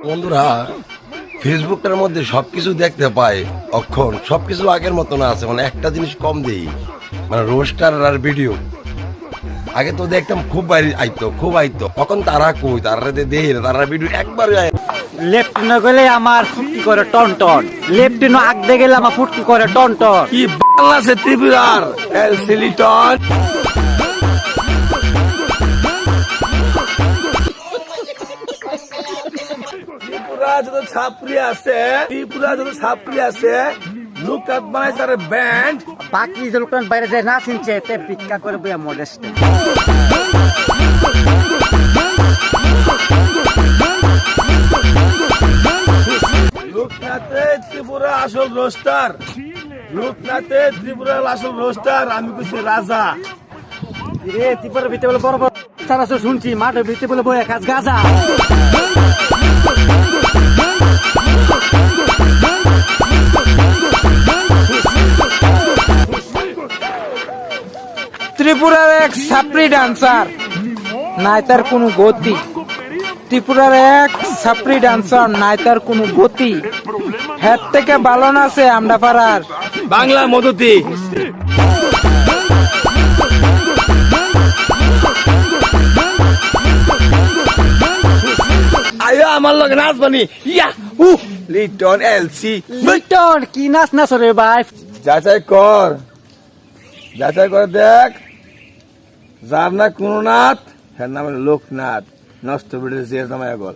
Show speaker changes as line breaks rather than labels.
বন্ধুরা, ফেসবুকটার মধ্যে সবকিছু দেখতে পাই, অক্ষণ সবকিছু আগের মতো না আছে, মানে একটা জিনিস কম দেই, মানে রোস্টার আর ভিডিও। আগে তো দেখতাম খুব আইতো তখন তারা কই তারা দেই না, তারা ভিডিও একবারে
লেফটিনো গেলে আমার ফুটকি করে টন টন, লেফটিনো আগতে গেলে আমার ফুটকি করে টন টন।
কি বাংলাদেশে ত্রিপুরার সিলিটন ত্রিপুরা যত ছাপরি আছে লুকআপ বানাই তার ব্যান্ড।
বাকি যে লোকটা বাইরে যায় না চিনছে তে ভিক্ষা করে বইয়া মডেস্ট।
লোকনাথে ত্রিপুরা আসল রোস্টার, লোকনাথে ত্রিপুরার আসল রোস্টার। আমি কইছি রাজা।
রে ত্রিপুরার ভিতরে বলে বড় বড় সারা শুনছি, মাঠের ভিতরে বলে বইয়া কাজ গাজা।
ত্রিপুরার এক সাপ্রি ডান্সার, নাই তার কোনো গতি। ত্রিপুরার এক সাপ্রি ডান্সার, নাই তার কোনো গতি। হের থেকে ভালো নাচে আমরা পাড়ার
বাংলা মদতি। আয়া আমার লগে নাচ বানি ইয়া লিটন এলসি।
লিটন কি নাচ নাচ রে ভাই,
যাচাই করে দেখ, যার না কোনো নাথ, হ্যাঁ নাম লোকনাথ, নষ্ট বেড়ে যে জামাই গল।